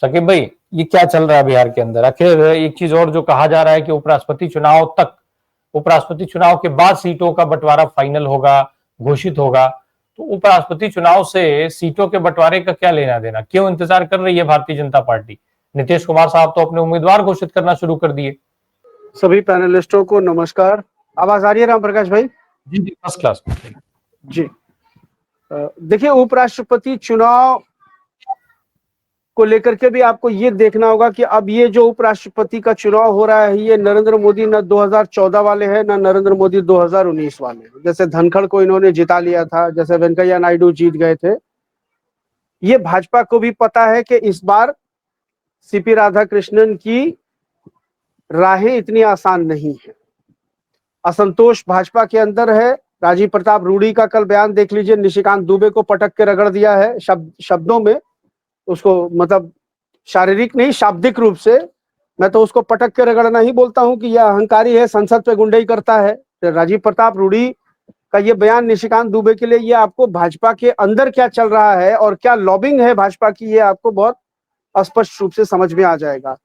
सकीब भाई, ये क्या चल रहा है बिहार के अंदर? आखिर एक चीज और जो कहा जा रहा है कि उपराष्ट्रपति चुनाव के बाद सीटों का बंटवारा फाइनल होगा, घोषित होगा। तो उपराष्ट्रपति चुनाव से सीटों के बंटवारे का क्या लेना देना? क्यों इंतजार कर रही है भारतीय जनता पार्टी? नीतीश कुमार साहब तो अपने उम्मीदवार घोषित करना शुरू कर दिए। सभी पैनलिस्टों को नमस्कार। आवाज आ रही है राम प्रकाश भाई? जी जी, फर्स्ट क्लास। जी, देखिए, उपराष्ट्रपति चुनाव को लेकर के भी आपको ये देखना होगा कि अब ये जो उपराष्ट्रपति का चुनाव हो रहा है, ये नरेंद्र मोदी न 2014 वाले हैं, न नरेंद्र मोदी 2019 वाले हैं। जैसे धनखड़ को इन्होंने जिता लिया था, जैसे वेंकैया नायडू जीत गए थे। ये भाजपा को भी पता है कि इस बार सीपी राधाकृष्णन की राहें इतनी आसान नहीं है। असंतोष भाजपा के अंदर है। राजीव प्रताप रूडी का कल बयान देख लीजिए, निशिकांत दुबे को पटक के रगड़ दिया है शब्दों में, उसको मतलब शारीरिक नहीं, शाब्दिक रूप से। मैं तो उसको पटक के रगड़ना ही बोलता हूं कि यह अहंकारी है, संसद पे गुंडई करता है। तो राजीव प्रताप रूडी का ये बयान निशिकांत दुबे के लिए, ये आपको भाजपा के अंदर क्या चल रहा है और क्या लॉबिंग है भाजपा की, ये आपको बहुत स्पष्ट रूप से समझ में आ जाएगा।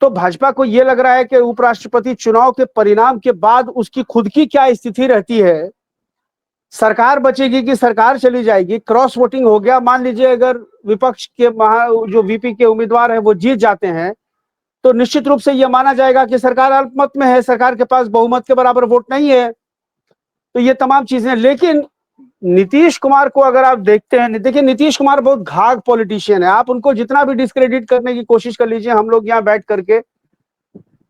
तो भाजपा को यह लग रहा है कि उपराष्ट्रपति चुनाव के परिणाम के बाद उसकी खुद की क्या स्थिति रहती है, सरकार बचेगी कि सरकार चली जाएगी। क्रॉस वोटिंग हो गया, मान लीजिए अगर विपक्ष के जो वीपी के उम्मीदवार हैं वो जीत जाते हैं, तो निश्चित रूप से यह माना जाएगा कि सरकार अल्पमत में है, सरकार के पास बहुमत के बराबर वोट नहीं है। तो ये तमाम चीजें। लेकिन नीतीश कुमार को अगर आप देखते हैं, देखिए नीतीश कुमार बहुत घाघ पॉलिटिशियन है। आप उनको जितना भी डिस्क्रेडिट करने की कोशिश कर लीजिए, हम लोग यहाँ बैठ करके,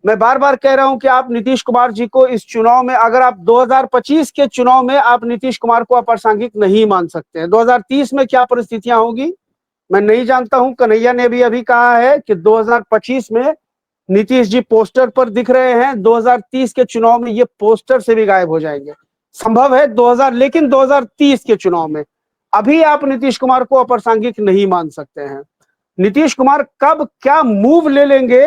मैं बार बार कह रहा हूं कि आप नीतीश कुमार जी को इस चुनाव में, अगर आप 2025 के चुनाव में आप नीतीश कुमार को अप्रासंगिक नहीं मान सकते हैं। 2030 में क्या परिस्थितियां होगी मैं नहीं जानता हूं। कन्हैया ने भी अभी कहा है कि 2025 में नीतीश जी पोस्टर पर दिख रहे हैं, 2030 के चुनाव में ये पोस्टर से भी गायब हो जाएंगे। संभव है लेकिन 2030 के चुनाव में अभी आप नीतीश कुमार को अप्रासंगिक नहीं मान सकते हैं। नीतीश कुमार कब क्या मूव ले लेंगे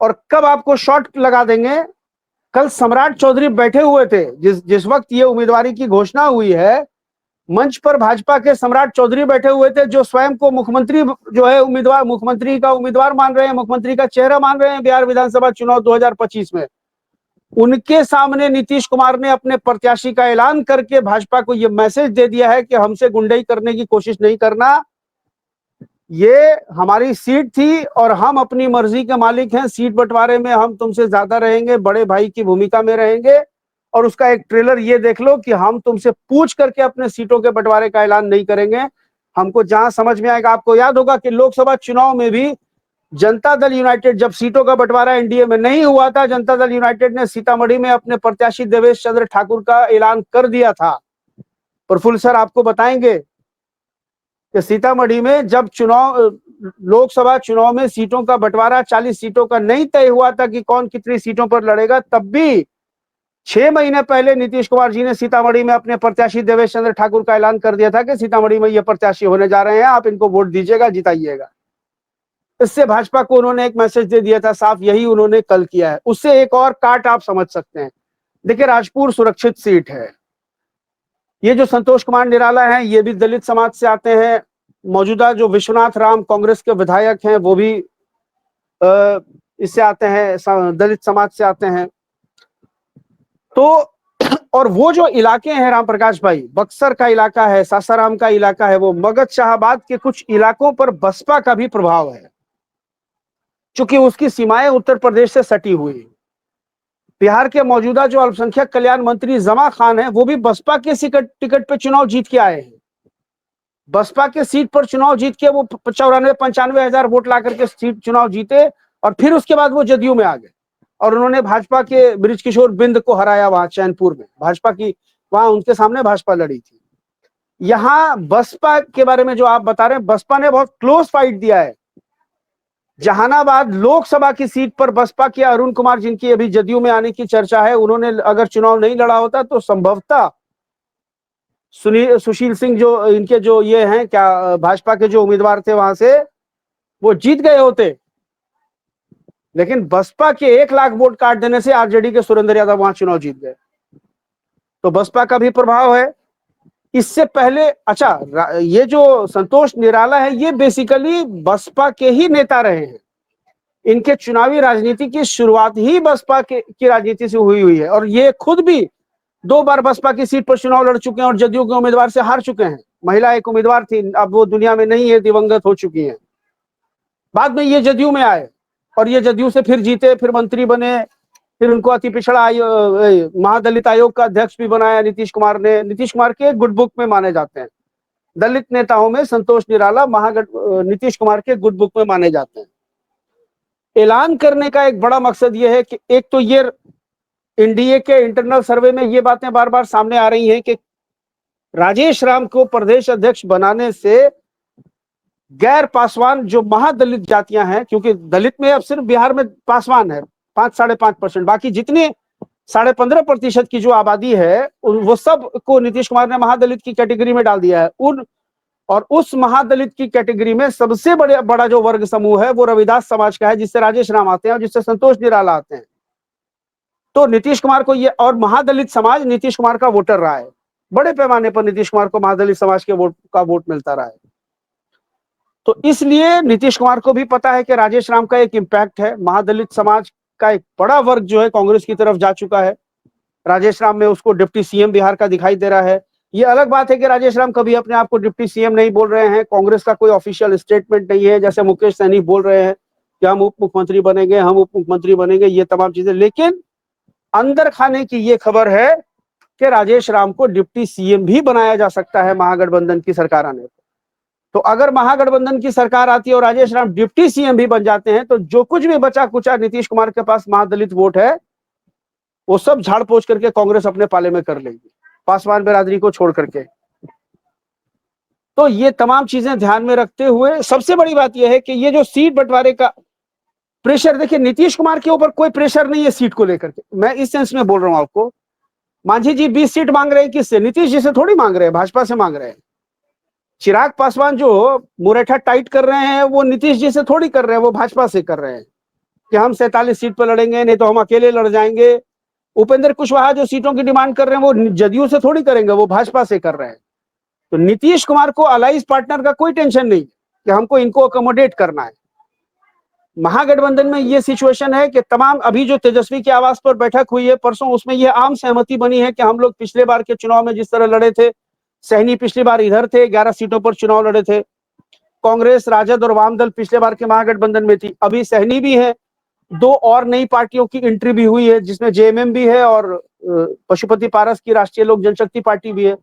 और कब आपको शॉट लगा देंगे। कल सम्राट चौधरी बैठे हुए थे, जिस वक्त ये उम्मीदवारी की घोषणा हुई है, मंच पर भाजपा के सम्राट चौधरी बैठे हुए थे, जो स्वयं को मुख्यमंत्री जो है उम्मीदवार, मुख्यमंत्री का उम्मीदवार मान रहे हैं, मुख्यमंत्री का चेहरा मान रहे हैं बिहार विधानसभा चुनाव 2025 में। उनके सामने नीतीश कुमार ने अपने प्रत्याशी का ऐलान करके भाजपा को यह मैसेज दे दिया है कि हमसे गुंडई करने की कोशिश नहीं करना, ये हमारी सीट थी और हम अपनी मर्जी के मालिक हैं, सीट बंटवारे में हम तुमसे ज्यादा रहेंगे, बड़े भाई की भूमिका में रहेंगे। और उसका एक ट्रेलर ये देख लो कि हम तुमसे पूछ करके अपने सीटों के बंटवारे का ऐलान नहीं करेंगे। हमको जहां समझ में आएगा, आपको याद होगा कि लोकसभा चुनाव में भी जनता दल यूनाइटेड, जब सीटों का बंटवारा एनडीए में नहीं हुआ था, जनता दल यूनाइटेड ने सीतामढ़ी में अपने प्रत्याशी देवेश चंद्र ठाकुर का ऐलान कर दिया था। प्रफुल्ल सर आपको बताएंगे कि सीतामढ़ी में जब लोकसभा चुनाव में सीटों का बंटवारा 40 सीटों का नहीं तय हुआ था कि कौन कितनी सीटों पर लड़ेगा, तब भी 6 महीने पहले नीतीश कुमार जी ने सीतामढ़ी में अपने प्रत्याशी देवेश चंद्र ठाकुर का ऐलान कर दिया था कि सीतामढ़ी में ये प्रत्याशी होने जा रहे हैं, आप इनको वोट दीजिएगा, जिताइएगा। इससे भाजपा को उन्होंने एक मैसेज दे दिया था साफ, यही उन्होंने कल किया है। उससे एक और काट आप समझ सकते हैं। देखिए, राजपुर सुरक्षित सीट है। ये जो संतोष कुमार निराला हैं, ये भी दलित समाज से आते हैं। मौजूदा जो विश्वनाथ राम कांग्रेस के विधायक हैं, वो भी इससे आते हैं, दलित समाज से आते हैं। तो और वो जो इलाके हैं राम प्रकाश भाई, बक्सर का इलाका है, सासाराम का इलाका है, वो मगध शाहबाद के कुछ इलाकों पर बसपा का भी प्रभाव है, चूंकि उसकी सीमाएं उत्तर प्रदेश से सटी हुई। बिहार के मौजूदा जो अल्पसंख्यक कल्याण मंत्री जमा खान है, वो भी बसपा के टिकट पे चुनाव जीत के आए हैं। बसपा के सीट पर चुनाव जीत के वो 94-95 हजार वोट ला करके सीट चुनाव जीते, और फिर उसके बाद वो जदयू में आ गए और उन्होंने भाजपा के बृजकिशोर बिंद को हराया वहां चैनपुर में। भाजपा की वहां उनके सामने भाजपा लड़ी थी। यहां बसपा के बारे में जो आप बता रहे हैं, बसपा ने बहुत क्लोज फाइट दिया है। जहानाबाद लोकसभा की सीट पर बसपा के अरुण कुमार, जिनकी अभी जदयू में आने की चर्चा है, उन्होंने अगर चुनाव नहीं लड़ा होता तो संभवतः सुशील सिंह जो इनके जो ये हैं क्या भाजपा के जो उम्मीदवार थे वहां से, वो जीत गए होते। लेकिन बसपा के 1 लाख वोट काट देने से आरजेडी के सुरेंद्र यादव वहां चुनाव जीत गए। तो बसपा का भी प्रभाव है। इससे पहले अच्छा, ये जो संतोष निराला है ये बेसिकली बसपा के ही नेता रहे हैं। इनके चुनावी राजनीति की शुरुआत ही बसपा की राजनीति से हुई है और ये खुद भी 2 बार बसपा की सीट पर चुनाव लड़ चुके हैं और जदयू के उम्मीदवार से हार चुके हैं। महिला एक उम्मीदवार थी, अब वो दुनिया में नहीं है, दिवंगत हो चुकी हैं। बाद में ये जदयू में आए और ये जदयू से फिर जीते, फिर मंत्री बने, फिर उनको अति पिछड़ा महादलित आयोग का अध्यक्ष भी बनाया नीतीश कुमार ने। नीतीश कुमार के गुड बुक में माने जाते हैं दलित नेताओं में। संतोष निराला नीतीश कुमार के गुड बुक में माने जाते हैं। ऐलान करने का एक बड़ा मकसद यह है कि एक तो ये एनडीए के इंटरनल सर्वे में ये बातें बार बार सामने आ रही हैं कि राजेश राम को प्रदेश अध्यक्ष बनाने से गैर पासवान जो महादलित जातियां हैं, क्योंकि दलित में अब सिर्फ बिहार में पासवान है 5-5.5%, बाकी जितने 15.5% की जो आबादी है वो सब को नीतीश कुमार ने महादलित की कैटेगरी में डाल दिया है। उस महादलित की कैटेगरी में सबसे बड़ा जो वर्ग समूह है वो रविदास समाज का है, जिससे राजेश राम आते हैं और जिससे संतोष निराला आते हैं। तो नीतीश कुमार को ये, और महादलित समाज नीतीश कुमार का वोटर रहा है, बड़े पैमाने पर नीतीश कुमार को महादलित समाज के वोट मिलता रहा है। तो इसलिए नीतीश कुमार को भी पता है कि राजेश राम का एक इम्पैक्ट है। महादलित समाज का एक बड़ा वर्ग जो है कांग्रेस की तरफ जा चुका है। राजेश राम में उसको डिप्टी सीएम बिहार का दिखाई दे रहा है। ये अलग बात है कि राजेश राम कभी अपने आप को डिप्टी सीएम नहीं बोल रहे हैं, कांग्रेस का कोई ऑफिशियल स्टेटमेंट नहीं है, जैसे मुकेश सहनी बोल रहे हैं कि हम उप मुख्यमंत्री बनेंगे, हम उप मुख्यमंत्री बनेंगे, ये तमाम चीजें। लेकिन अंदर खाने की ये खबर है कि राजेश राम को डिप्टी सीएम भी बनाया जा सकता है महागठबंधन की सरकार आने पर। तो अगर महागठबंधन की सरकार आती है और राजेश राम डिप्टी सीएम भी बन जाते हैं तो जो कुछ भी बचा कुचा नीतीश कुमार के पास महादलित वोट है वो सब झाड़ पोछ करके कांग्रेस अपने पाले में कर लेगी, पासवान बिरादरी को छोड़ करके। तो ये तमाम चीजें ध्यान में रखते हुए सबसे बड़ी बात यह है कि ये जो सीट बंटवारे का प्रेशर, देखिए नीतीश कुमार के ऊपर कोई प्रेशर नहीं है सीट को लेकर के। मैं इस सेंस में बोल रहा हूं आपको, मांझी जी 20 सीट मांग रहे हैं किससे? नीतीश जी से थोड़ी मांग रहे हैं, भाजपा से मांग रहे हैं। चिराग पासवान जो मुरैठा टाइट कर रहे हैं वो नीतीश जी से थोड़ी कर रहे हैं, वो भाजपा से कर रहे हैं कि हम 47 सीट पर लड़ेंगे, नहीं तो हम अकेले लड़ जाएंगे। उपेंद्र कुशवाहा जो सीटों की डिमांड कर रहे हैं वो जदयू से थोड़ी करेंगे, वो भाजपा से कर रहे हैं। तो नीतीश कुमार को अलाइंस पार्टनर का कोई टेंशन नहीं कि हमको इनको अकोमोडेट करना है। महागठबंधन में ये सिचुएशन है कि तमाम, अभी जो तेजस्वी की आवाज पर बैठक हुई है परसों, उसमें यह आम सहमति बनी है कि हम लोग पिछले बार के चुनाव में जिस तरह लड़े थे, सहनी पिछली बार इधर थे, 11 सीटों पर चुनाव लड़े थे। कांग्रेस, राजद और वाम दल पिछले बार के महागठबंधन में थी, अभी सहनी भी है। 2 और नई पार्टियों की एंट्री भी हुई है जिसमें जेएमएम भी है और पशुपति पारस की राष्ट्रीय लोक जनशक्ति पार्टी भी है।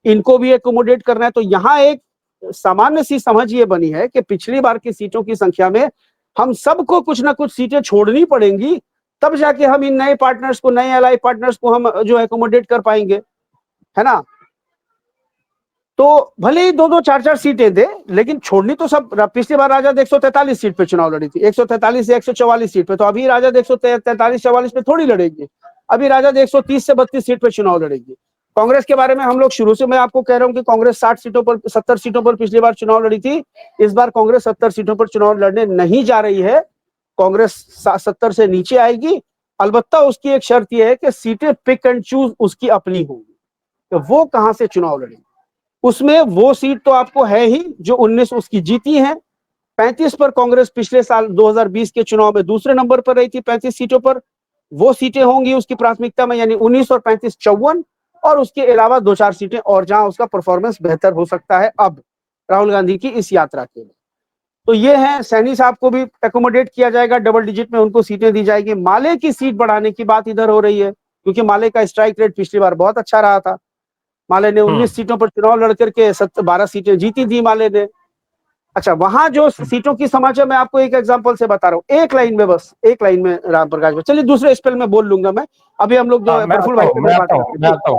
इनको भी एकोमोडेट करना है। तो यहाँ एक सामान्य सी समझ ये बनी है कि पिछली बार की सीटों की संख्या में हम सबको कुछ ना कुछ सीटें छोड़नी पड़ेंगी, तब जाके हम इन नए पार्टनर्स को, नए एलाई पार्टनर्स को हम जो एकोमोडेट कर पाएंगे, है ना। तो भले ही 2-2, 4-4 सीटें दे, लेकिन छोड़नी तो सब। पिछली बार राजद 143 सीट पे चुनाव लड़ी थी, 143 से 144 सीट पे, तो अभी राजद 143-44 पे थोड़ी लड़ेगी, अभी राजद 130 से 32 सीट पे चुनाव लड़ेगी। कांग्रेस के बारे में हम लोग शुरू से, मैं आपको कह रहा हूं कि कांग्रेस 70 सीटों पर पिछली बार चुनाव लड़ी थी। इस बार कांग्रेस 70 सीटों पर चुनाव लड़ने नहीं जा रही है, कांग्रेस 70 से नीचे आएगी। अलबत्ता उसकी एक शर्त यह है कि सीटें पिक एंड चूज उसकी अपनी होंगी, तो वो कहां से चुनाव लड़ेगी। उसमें वो सीट तो आपको है ही जो 19 उसकी जीती है। 35 पर कांग्रेस पिछले साल 2020 के चुनाव में दूसरे नंबर पर रही थी 35 सीटों पर, वो सीटें होंगी उसकी प्राथमिकता में, यानी 19 और 35 54, और उसके अलावा 2-4 सीटें और जहां उसका परफॉर्मेंस बेहतर हो सकता है अब राहुल गांधी की इस यात्रा के लिए। तो ये है, सैनी साहब को भी एकोमोडेट किया जाएगा, डबल डिजिट में उनको सीटें दी जाएगी। माले की सीट बढ़ाने की बात इधर हो रही है क्योंकि माले का स्ट्राइक रेट पिछली बार बहुत अच्छा रहा था। माले ने 19 सीटों पर चुनाव लड़ करके 12 सीटें जीती थी माले ने। अच्छा, वहां जो सीटों की समाचार मैं आपको एक एग्जांपल से बता रहा हूँ, एक लाइन में, बस एक लाइन में राम प्रकाश भाई। चलिए दूसरे स्पेल में बोल लूंगा मैं, अभी हम लोग जो प्रफुल्ल भाई से बात करते हैं।